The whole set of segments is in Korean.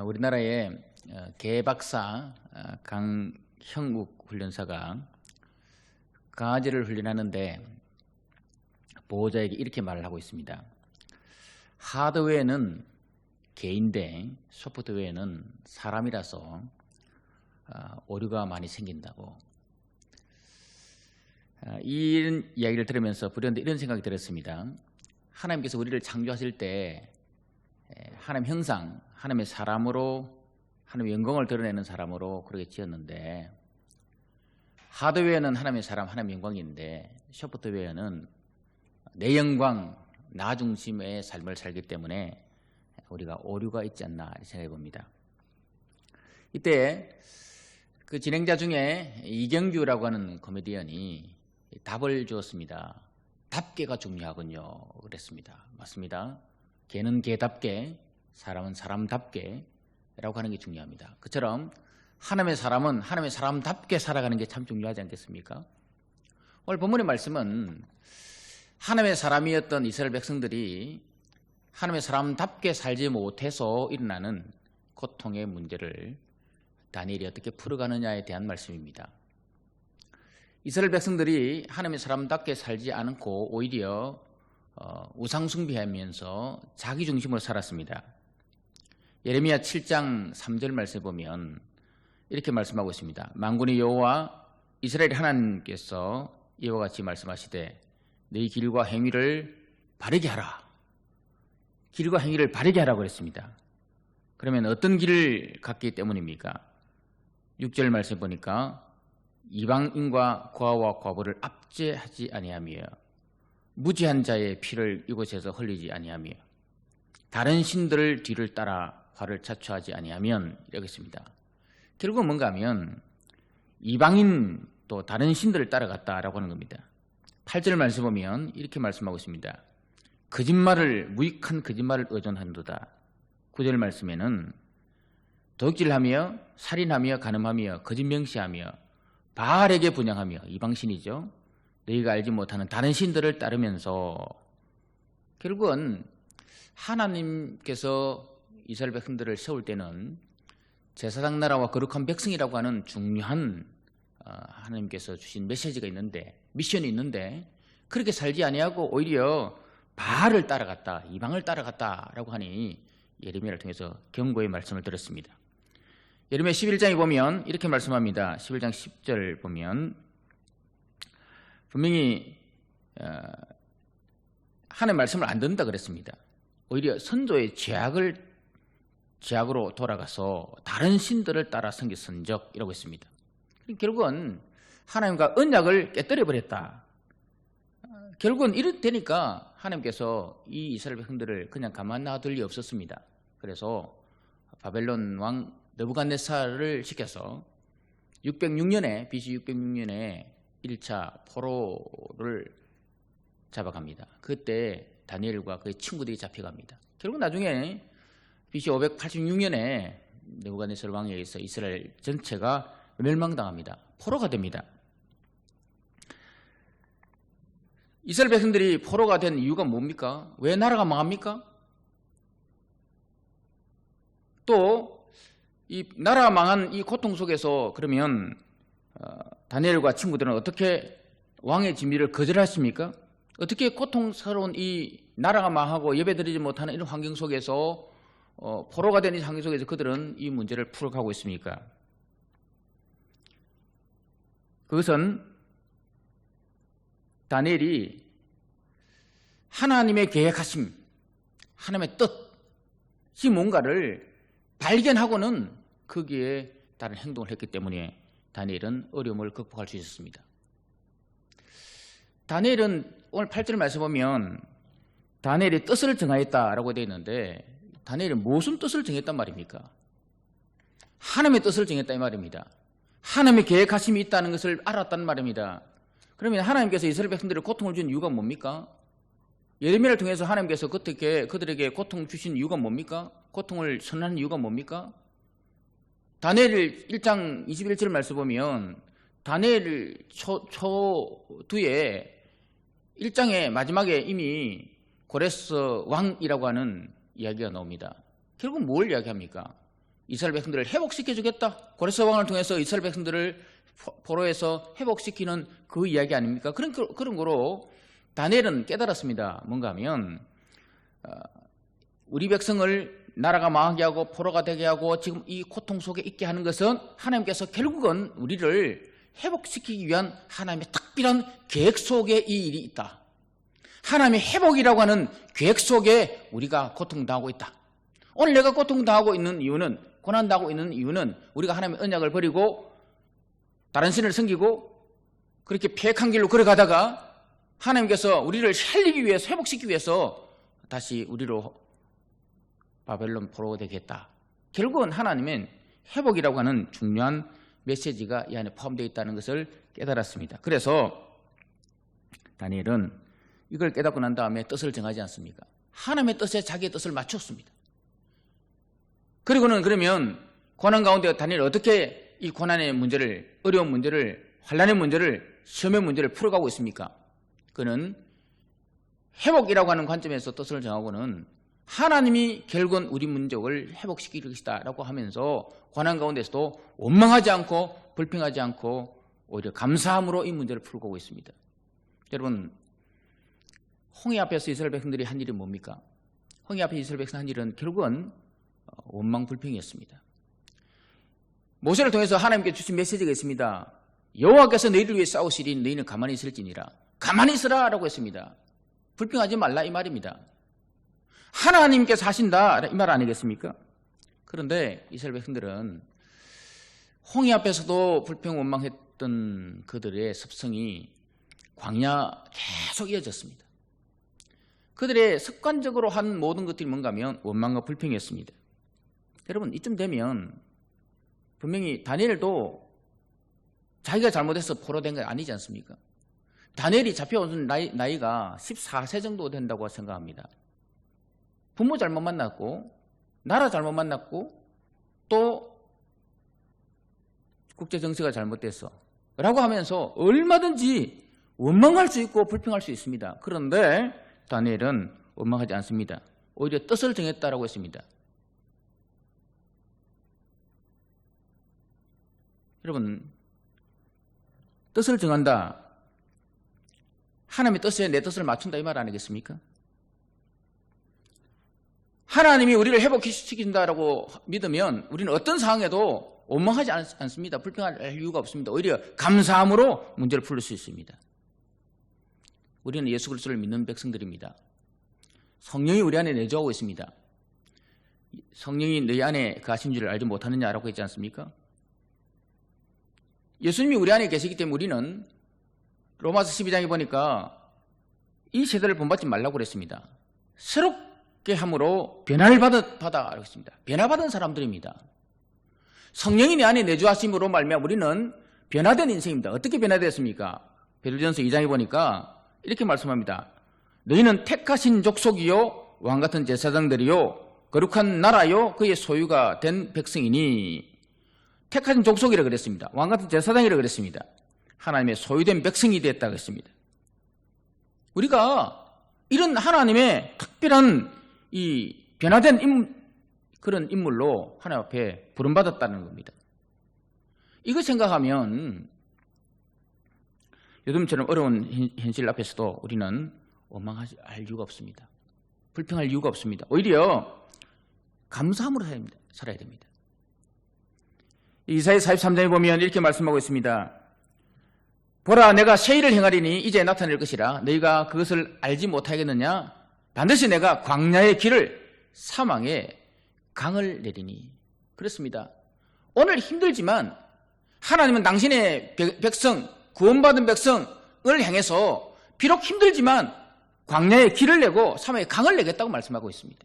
우리나라의 개박사 강형욱 훈련사가 강아지를 훈련하는데 보호자에게 이렇게 말을 하고 있습니다. 하드웨어는 개인데 소프트웨어는 사람이라서 오류가 많이 생긴다고. 이런 이야기를 들으면서 불현듯 이런 생각이 들었습니다. 하나님께서 우리를 창조하실 때 하나님 형상, 하나님의 사람으로 하나님의 영광을 드러내는 사람으로 그렇게 지었는데, 하드웨어는 하나님의 사람, 하나님의 영광인데 소프트웨어는 내 영광, 나 중심의 삶을 살기 때문에 우리가 오류가 있지 않나 생각해 봅니다. 이때 그 진행자 중에 이경규라고 하는 코미디언이 답을 주었습니다. 답게가 중요하군요. 그랬습니다. 맞습니다. 개는 개답게, 사람은 사람답게 라고 하는 게 중요합니다. 그처럼 하나님의 사람은 하나님의 사람답게 살아가는 게 참 중요하지 않겠습니까? 오늘 본문의 말씀은 하나님의 사람이었던 이스라엘 백성들이 하나님의 사람답게 살지 못해서 일어나는 고통의 문제를 다니엘이 어떻게 풀어가느냐에 대한 말씀입니다. 이스라엘 백성들이 하나님의 사람답게 살지 않고 오히려 우상 숭배하면서 자기 중심으로 살았습니다. 예레미야 7장 3절 말씀에 보면 이렇게 말씀하고 있습니다. 만군의 여호와 이스라엘 하나님께서 이와 같이 말씀하시되 너희 길과 행위를 바르게 하라. 길과 행위를 바르게 하라고 그랬습니다. 그러면 어떤 길을 갔기 때문입니까? 6절 말씀 보니까 이방인과 고아와 과부를 압제하지 아니하며 무지한 자의 피를 이곳에서 흘리지 아니하며 다른 신들을 뒤를 따라 화를 자초하지 아니하면 이라고 했습니다. 결국은 뭔가 하면 이방인 또 다른 신들을 따라갔다라고 하는 겁니다. 8절 말씀 보면 이렇게 말씀하고 있습니다. 무익한 거짓말을 의존한도다. 9절 말씀에는 도둑질하며 살인하며 간음하며 거짓 명시하며 바알에게 분향하며, 이방신이죠, 너희가 알지 못하는 다른 신들을 따르면서, 결국은 하나님께서 이스라엘 백성들을 세울 때는 제사장 나라와 거룩한 백성이라고 하는 중요한 하나님께서 주신 메시지가 있는데, 미션이 있는데 그렇게 살지 아니하고 오히려 바알을 따라갔다, 이방을 따라갔다라고 하니 예레미야를 통해서 경고의 말씀을 들었습니다. 예레미야 11장에 보면 이렇게 말씀합니다. 11장 10절 보면 분명히 하나님의 말씀을 안 듣는다 그랬습니다. 오히려 선조의 죄악으로 돌아가서 다른 신들을 따라 섬겼은적이라고 했습니다. 결국은 하나님과 언약을 깨뜨려버렸다. 결국은 이렇게 되니까 하나님께서 이 이스라엘 백성들을 그냥 가만 놔둘 리 없었습니다. 그래서 바벨론 왕 느부갓네살을 시켜서 606년에 BC 606년에 1차 포로를 잡아갑니다. 그때 다니엘과 그의 친구들이 잡혀갑니다. 결국 나중에 BC 586년에 느부갓네살 왕에 의해서 이스라엘 전체가 멸망당합니다. 포로가 됩니다. 이스라엘 백성들이 포로가 된 이유가 뭡니까? 왜 나라가 망합니까? 또 이 나라가 망한 이 고통 속에서 그러면 다니엘과 친구들은 어떻게 왕의 진미를 거절했습니까? 어떻게 고통스러운 이 나라가 망하고 예배드리지 못하는 이런 환경 속에서 포로가 된 이 환경 속에서 그들은 이 문제를 풀어가고 있습니까? 그것은 다니엘이 하나님의 계획하심, 하나님의 뜻이 뭔가를 발견하고는 거기에 따른 행동을 했기 때문에 다니엘은 어려움을 극복할 수 있었습니다. 다니엘은 오늘 8절 말씀 보면 다니엘이 뜻을 정하였다라고 되어 있는데, 다니엘은 무슨 뜻을 정했단 말입니까? 하나님의 뜻을 정했다 이 말입니다. 하나님의 계획하심이 있다는 것을 알았단 말입니다. 그러면 하나님께서 이스라엘 백성들의 고통을 준 이유가 뭡니까? 예레미야를 통해서 하나님께서 그들에게 고통을 주신 이유가 뭡니까? 고통을 선언하는 이유가 뭡니까? 다니엘 1장 21절 말씀 보면 다니엘 초두에 1장의 마지막에 이미 고레스 왕이라고 하는 이야기가 나옵니다. 결국 뭘 이야기합니까? 이스라엘 백성들을 회복시켜주겠다. 고레스 왕을 통해서 이스라엘 백성들을 포로에서 회복시키는 그 이야기 아닙니까? 그런 거로 다니엘은 깨달았습니다. 뭔가 하면 우리 백성을 나라가 망하게 하고 포로가 되게 하고 지금 이 고통 속에 있게 하는 것은 하나님께서 결국은 우리를 회복시키기 위한 하나님의 특별한 계획 속에 이 일이 있다. 하나님의 회복이라고 하는 계획 속에 우리가 고통당하고 있다. 오늘 내가 고통당하고 있는 이유는, 고난당하고 있는 이유는 우리가 하나님의 언약을 버리고 다른 신을 섬기고 그렇게 폐역한 길로 걸어가다가 하나님께서 우리를 살리기 위해서, 회복시키기 위해서 다시 우리로 바벨론 포로가 되겠다. 결국은 하나님은 회복이라고 하는 중요한 메시지가 이 안에 포함되어 있다는 것을 깨달았습니다. 그래서 다니엘은 이걸 깨닫고 난 다음에 뜻을 정하지 않습니까? 하나님의 뜻에 자기의 뜻을 맞췄습니다. 그리고는 그러면 고난 가운데 다니엘이 어떻게 이 고난의 문제를, 어려운 문제를, 환난의 문제를, 시험의 문제를 풀어가고 있습니까? 그는 회복이라고 하는 관점에서 뜻을 정하고는 하나님이 결국은 우리 민족을 회복시킬 것이다 라고 하면서 고난 가운데서도 원망하지 않고 불평하지 않고 오히려 감사함으로 이 문제를 풀고 오고 있습니다. 여러분, 홍해 앞에서 이스라엘 백성들이 한 일이 뭡니까? 홍해 앞에 이스라엘 백성 한 일은 결국은 원망 불평이었습니다. 모세를 통해서 하나님께 주신 메시지가 있습니다. 여호와께서 너희를 위해 싸우시리 너희는 가만히 있을지니라. 가만히 있으라 라고 했습니다. 불평하지 말라 이 말입니다. 하나님께서 하신다 이 말 아니겠습니까? 그런데 이스라엘 백성들은 홍해 앞에서도 불평 원망했던 그들의 습성이 광야 계속 이어졌습니다. 그들의 습관적으로 한 모든 것들이 뭔가 하면 원망과 불평이었습니다. 여러분, 이쯤 되면 분명히 다니엘도 자기가 잘못해서 포로된 게 아니지 않습니까? 다니엘이 잡혀온 나이가 14세 정도 된다고 생각합니다. 부모 잘못 만났고 나라 잘못 만났고 또 국제 정세가 잘못됐어 라고 하면서 얼마든지 원망할 수 있고 불평할 수 있습니다. 그런데 다니엘은 원망하지 않습니다. 오히려 뜻을 정했다라고 했습니다. 여러분, 뜻을 정한다, 하나님의 뜻에 내 뜻을 맞춘다 이 말 아니겠습니까? 하나님이 우리를 회복시킨다라고 믿으면 우리는 어떤 상황에도 원망하지 않습니다. 불평할 이유가 없습니다. 오히려 감사함으로 문제를 풀 수 있습니다. 우리는 예수 그리스도를 믿는 백성들입니다. 성령이 우리 안에 내주하고 있습니다. 성령이 너희 안에 거하신 줄을 알지 못하느냐라고 했지 않습니까? 예수님이 우리 안에 계시기 때문에 우리는 로마서 12장에 보니까 이 세대를 본받지 말라고 그랬습니다. 새롭게 함으로 변화를 받아라고 했습니다. 변화받은 사람들입니다. 성령이 내 안에 내주하심으로 말미암아 우리는 변화된 인생입니다. 어떻게 변화됐습니까? 베드로전서 2장에 보니까 이렇게 말씀합니다. 너희는 택하신 족속이요 왕같은 제사장들이요 거룩한 나라요 그의 소유가 된 백성이니. 택하신 족속이라 그랬습니다. 왕같은 제사장이라 그랬습니다. 하나님의 소유된 백성이 됐다고 했습니다. 우리가 이런 하나님의 특별한 이 변화된 그런 인물로 하나님 앞에 부름받았다는 겁니다. 이거 생각하면 요즘처럼 어려운 현실 앞에서도 우리는 원망할 이유가 없습니다. 불평할 이유가 없습니다. 오히려 감사함으로 살아야 됩니다. 이사야 43장에 보면 이렇게 말씀하고 있습니다. 보라, 내가 새 일을 행하리니 이제 나타낼 것이라. 너희가 그것을 알지 못하겠느냐? 반드시 내가 광야의 길을 사망의 강을 내리니. 그렇습니다. 오늘 힘들지만 하나님은 당신의 백성, 구원받은 백성을 향해서 비록 힘들지만 광야의 길을 내고 사망의 강을 내겠다고 말씀하고 있습니다.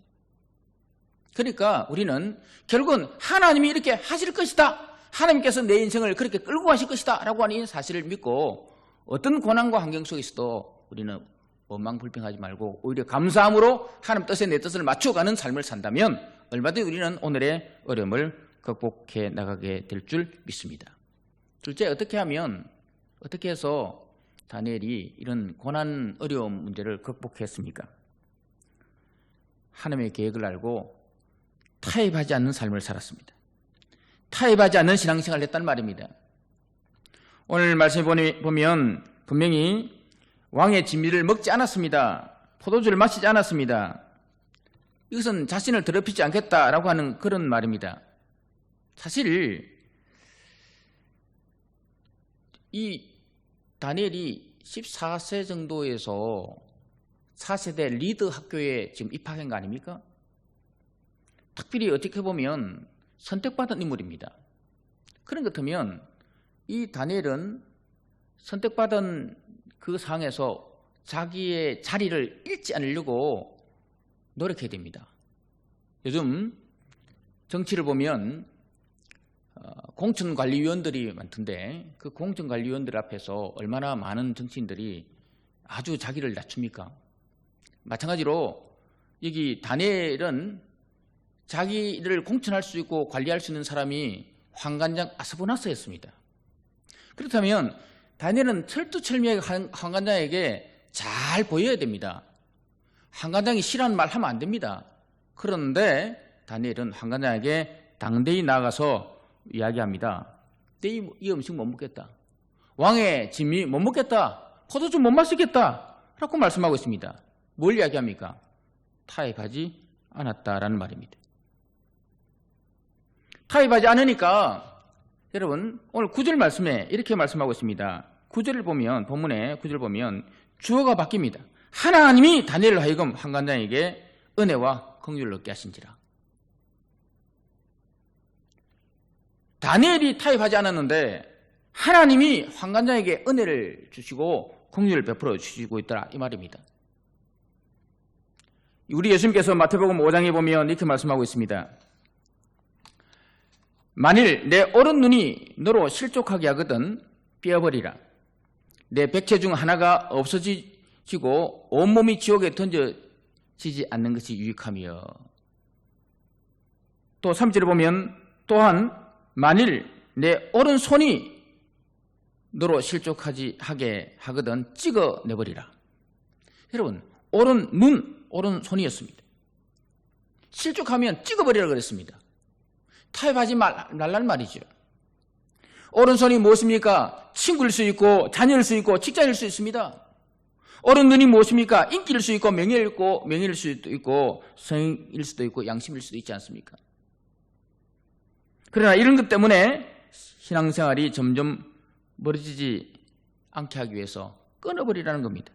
그러니까 우리는 결국은 하나님이 이렇게 하실 것이다, 하나님께서 내 인생을 그렇게 끌고 가실 것이다 라고 하는 이 사실을 믿고 어떤 고난과 환경 속에 있어도 우리는 원망 불평하지 말고 오히려 감사함으로 하나님 뜻에 내 뜻을 맞춰가는 삶을 산다면 얼마든지 우리는 오늘의 어려움을 극복해 나가게 될 줄 믿습니다. 둘째, 어떻게 해서 다니엘이 이런 고난 어려움 문제를 극복했습니까? 하나님의 계획을 알고 타협하지 않는 삶을 살았습니다. 타협하지 않는 신앙생활을 했다는 말입니다. 오늘 말씀에 보면 분명히 왕의 진미를 먹지 않았습니다. 포도주를 마시지 않았습니다. 이것은 자신을 더럽히지 않겠다라고 하는 그런 말입니다. 사실 이 다니엘이 14세 정도에서 4세대 리더 학교에 지금 입학한 거 아닙니까? 특별히 어떻게 보면 선택받은 인물입니다. 그런 것 같으면 이 다니엘은 선택받은 그 상황에서 자기의 자리를 잃지 않으려고 노력해야 됩니다. 요즘 정치를 보면 공천관리위원들이 많던데 그 공천관리위원들 앞에서 얼마나 많은 정치인들이 아주 자기를 낮춥니까? 마찬가지로 여기 다니엘은 자기를 공천할 수 있고 관리할 수 있는 사람이 환관장 아스보나스였습니다. 그렇다면 다니엘은 철두철미하게 환관장에게 잘 보여야 됩니다. 환관장이 싫어하는 말 하면 안 됩니다. 그런데 다니엘은 환관장에게 당대히 나가서 이야기합니다. 이 음식 못 먹겠다. 왕의 진미 못 먹겠다. 포도주 못 마시겠다. 라고 말씀하고 있습니다. 뭘 이야기합니까? 타협하지 않았다라는 말입니다. 타협하지 않으니까 여러분 오늘 9절 말씀에 이렇게 말씀하고 있습니다. 9절을 보면 본문의 9절을 보면 주어가 바뀝니다. 하나님이 다니엘로 하여금 환관장에게 은혜와 긍휼을 얻게 하신지라. 다니엘이 타협하지 않았는데 하나님이 환관장에게 은혜를 주시고 긍휼을 베풀어 주시고 있더라 이 말입니다. 우리 예수님께서 마태복음 5장에 보면 이렇게 말씀하고 있습니다. 만일 내 오른 눈이 너로 실족하게 하거든 삐어버리라. 내 백체 중 하나가 없어지고 온몸이 지옥에 던져지지 않는 것이 유익하며. 또 3절에 보면 또한 만일 내 오른손이 너로 실족하게 하거든 찍어내버리라. 여러분 오른눈 오른손이었습니다. 실족하면 찍어버리라 그랬습니다. 타협하지 말라는 말이죠. 오른손이 무엇입니까? 친구일 수 있고 자녀일 수 있고 직장일 수 있습니다. 오른눈이 무엇입니까? 인기일 수 있고 명예일 수도 있고 성일 수도 있고 양심일 수도 있지 않습니까? 그러나 이런 것 때문에 신앙생활이 점점 멀어지지 않게 하기 위해서 끊어버리라는 겁니다.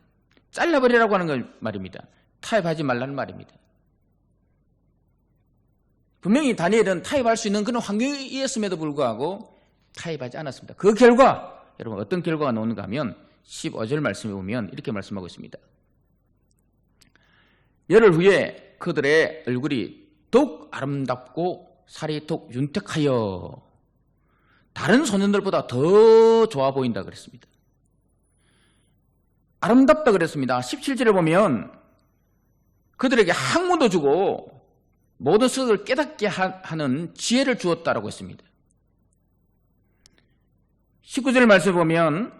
잘라버리라고 하는 말입니다. 타협하지 말라는 말입니다. 분명히 다니엘은 타협할 수 있는 그런 환경이었음에도 불구하고 타협하지 않았습니다. 그 결과 여러분 어떤 결과가 나오는가 하면 15절 말씀에 보면 이렇게 말씀하고 있습니다. 열흘 후에 그들의 얼굴이 더욱 아름답고 살이 더욱 윤택하여 다른 소년들보다 더 좋아 보인다 그랬습니다. 아름답다 그랬습니다. 17절에 보면 그들에게 학문도 주고 모든 것을 깨닫게 하는 지혜를 주었다라고 했습니다. 19절 말씀을 보면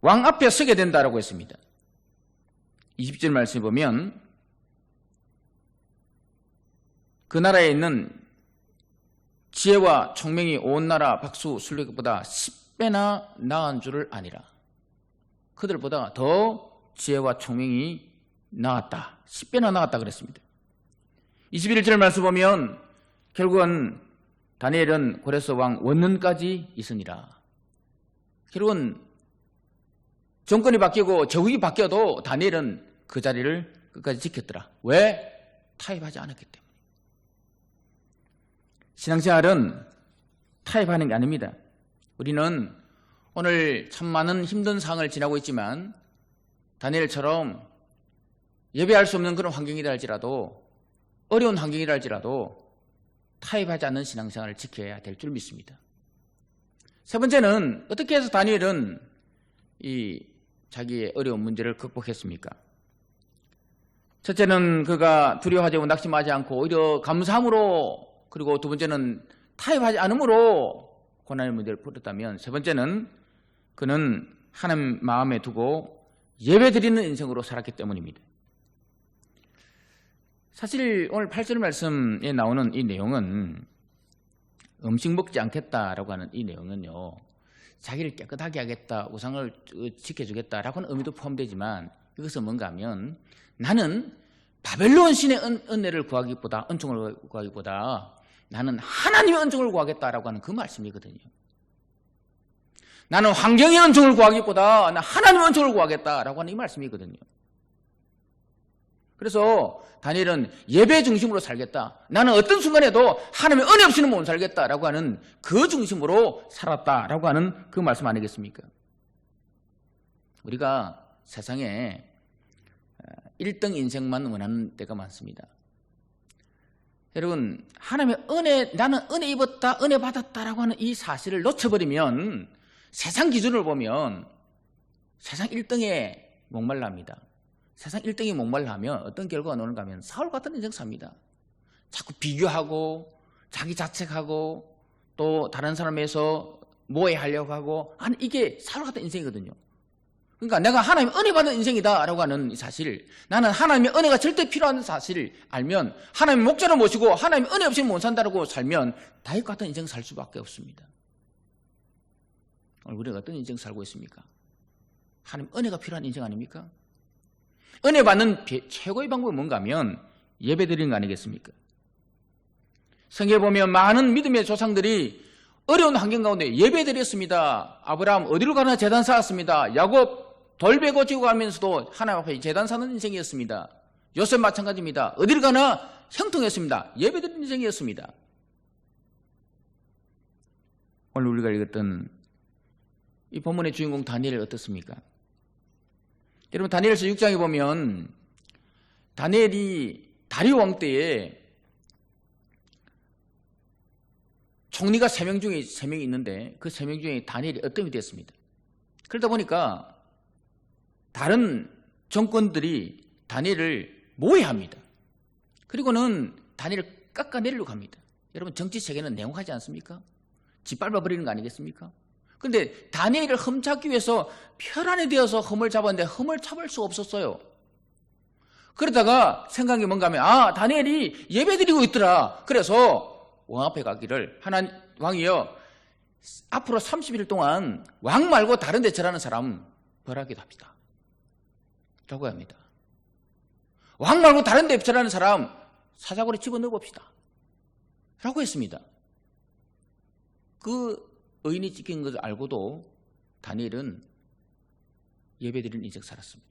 왕 앞에 서게 된다라고 했습니다. 20절 말씀을 보면 그 나라에 있는 지혜와 총명이 온 나라 박수 술래보다 10배나 나은 줄을 아니라. 그들보다 더 지혜와 총명이 나았다. 10배나 나았다 그랬습니다. 21절 말씀 보면 결국은 다니엘은 고레스 왕 원년까지 있으니라. 결국은 정권이 바뀌고 제국이 바뀌어도 다니엘은 그 자리를 끝까지 지켰더라. 왜? 타협하지 않았기 때문에. 신앙생활은 타협하는 게 아닙니다. 우리는 오늘 참 많은 힘든 상황을 지나고 있지만 다니엘처럼 예배할 수 없는 그런 환경이라 할지라도 어려운 환경이라 할지라도 타협하지 않는 신앙생활을 지켜야 될 줄 믿습니다. 세 번째는 어떻게 해서 다니엘은 이 자기의 어려운 문제를 극복했습니까? 첫째는 그가 두려워하지 않고 낙심하지 않고 오히려 감사함으로, 그리고 두 번째는 타협하지 않음으로 고난의 문제를 풀었다면, 세 번째는 그는 하나님 마음에 두고 예배드리는 인생으로 살았기 때문입니다. 사실 오늘 8절 말씀에 나오는 이 내용은 음식 먹지 않겠다라고 하는 이 내용은요, 자기를 깨끗하게 하겠다, 우상을 지켜주겠다라고 하는 의미도 포함되지만, 이것은 뭔가 하면 나는 바벨론 신의 은혜를 구하기보다, 은총을 구하기보다 나는 하나님의 은총을 구하겠다라고 하는 그 말씀이거든요. 나는 환경의 은총을 구하기보다 나 하나님의 은총을 구하겠다라고 하는 이 말씀이거든요. 그래서 다니엘은 예배 중심으로 살겠다, 나는 어떤 순간에도 하나님의 은혜 없이는 못 살겠다라고 하는 그 중심으로 살았다라고 하는 그 말씀 아니겠습니까? 우리가 세상에 1등 인생만 원하는 때가 많습니다. 여러분, 하나님의 은혜, 나는 은혜 입었다, 은혜 받았다라고 하는 이 사실을 놓쳐버리면 세상 기준을 보면 세상 1등에 목말라합니다. 세상 1등에 목말라하면 어떤 결과가 나오는가 하면 사울 같은 인생 삽니다. 자꾸 비교하고 자기 자책하고 또 다른 사람에서 모해하려고 하고 하는, 이게 사울 같은 인생이거든요. 그러니까 내가 하나님의 은혜 받은 인생이다라고 하는 사실, 나는 하나님의 은혜가 절대 필요한 사실을 알면 하나님의 목자를 모시고 하나님의 은혜 없이는 못 산다고 살면 다윗 같은 인생 살 수밖에 없습니다. 오늘 우리가 어떤 인생 살고 있습니까? 하나님 은혜가 필요한 인생 아닙니까? 은혜 받는 최고의 방법이 뭔가 하면 예배 드리는 거 아니겠습니까? 성경에 보면 많은 믿음의 조상들이 어려운 환경 가운데 예배 드렸습니다. 아브라함 어디로 가나 제단 쌓았습니다. 야곱 돌베고 지고 가면서도 하나님 앞에 제단 사는 인생이었습니다. 요셉 마찬가지입니다. 어디를 가나 형통했습니다. 예배 드리는 인생이었습니다. 오늘 우리가 읽었던 이 본문의 주인공 다니엘이 어떻습니까? 여러분, 다니엘서 6장에 보면 다니엘이 다리오 왕 때에 총리가 3명 중에 3명이 있는데 그 3명 중에 다니엘이 어떤 이 됐습니다. 그러다 보니까 다른 정권들이 다니엘을 모해합니다. 그리고는 다니엘을 깎아내리려고 합니다. 여러분, 정치 세계는 냉혹하지 않습니까? 짓밟아버리는 거 아니겠습니까? 그런데 다니엘을 흠잡기 위해서 혈안이 되어서 흠을 잡았는데 흠을 잡을 수가 없었어요. 그러다가 생각이 뭔가 하면 다니엘이 예배드리고 있더라. 그래서 왕 앞에 가기를, 하나님 왕이여, 앞으로 30일 동안 왕 말고 다른 데 절하는 사람 벌하기도 합시다 라고 합니다. 왕 말고 다른 데 절하는 사람 사자고리 집어넣어 봅시다 라고 했습니다. 그 의인이 찍힌 것을 알고도 다니엘은 예배드리는 인생 살았습니다.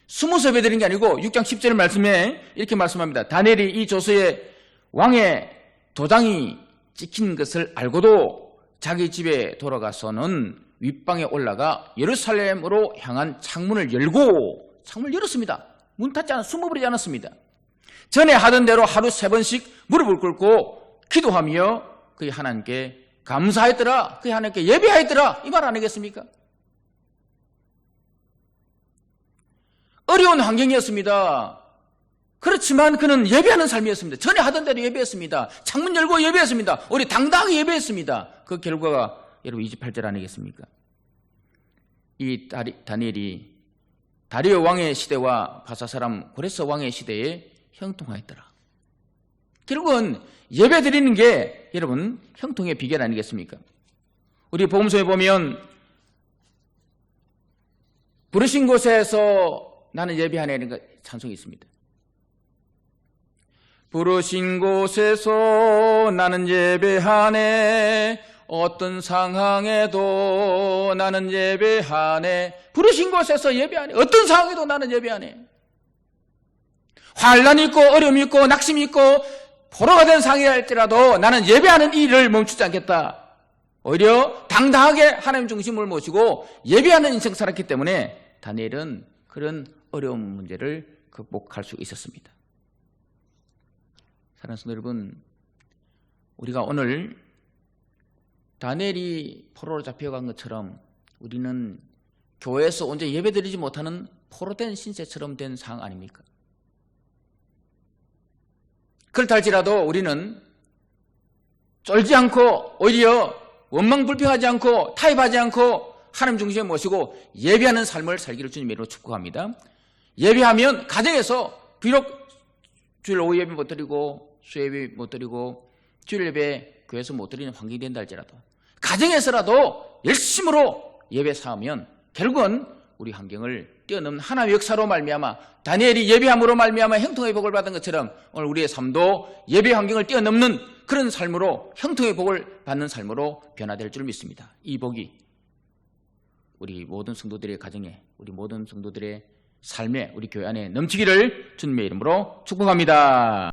숨어서 예배드리는 게 아니고 6장 10절 말씀에 이렇게 말씀합니다. 다니엘이 이 조서에 왕의 도장이 찍힌 것을 알고도 자기 집에 돌아가서는 윗방에 올라가 예루살렘으로 향한 창문을 열고, 창문을 열었습니다. 문 닫지 않았, 숨어버리지 않았습니다. 전에 하던 대로 하루 3번씩 무릎을 꿇고 기도하며 그의 하나님께 감사했더라, 그의 하나님께 예배하였더라, 이 말 아니겠습니까? 어려운 환경이었습니다. 그렇지만 그는 예배하는 삶이었습니다. 전에 하던 대로 예배했습니다. 창문 열고 예배했습니다. 우리 당당하게 예배했습니다. 그 결과가 여러분 28절 아니겠습니까? 이 다니엘이 다리오 왕의 시대와 바사 사람 고레스 왕의 시대에 형통하였더라. 결국은 예배 드리는 게 여러분 형통의 비결 아니겠습니까? 우리 복음서에 보면 부르신 곳에서 나는 예배하네 찬송이 있습니다. 부르신 곳에서 나는 예배하네, 어떤 상황에도 나는 예배하네. 부르신 곳에서 예배하네, 어떤 상황에도 나는 예배하네. 환난이 있고 어려움이 있고 낙심이 있고 포로가 된 상황이라 할지라도 나는 예배하는 일을 멈추지 않겠다. 오히려 당당하게 하나님 중심을 모시고 예배하는 인생 살았기 때문에 다니엘은 그런 어려운 문제를 극복할 수 있었습니다. 사랑하는 성도 여러분, 우리가 오늘 다니엘이 포로로 잡혀간 것처럼 우리는 교회에서 온전히 예배드리지 못하는 포로된 신세처럼 된 상황 아닙니까? 그렇다 할지라도 우리는 쫄지 않고 오히려 원망불평하지 않고 타협하지 않고 하나님 중심에 모시고 예배하는 삶을 살기를 주님의 이름으로 축복합니다. 예배하면 가정에서 비록 주일 오후 예배 못 드리고 수예배 못 드리고 주일 예배 교회에서 못 드리는 환경이 된다 할지라도 가정에서라도 열심으로 예배 사하면 결국은 우리 환경을 뛰어넘는 하나님의 역사로 말미암아 다니엘이 예배함으로 말미암아 형통의 복을 받은 것처럼 오늘 우리의 삶도 예배 환경을 뛰어넘는 그런 삶으로 형통의 복을 받는 삶으로 변화될 줄 믿습니다. 이 복이 우리 모든 성도들의 가정에, 우리 모든 성도들의 삶에, 우리 교회 안에 넘치기를 주님의 이름으로 축복합니다.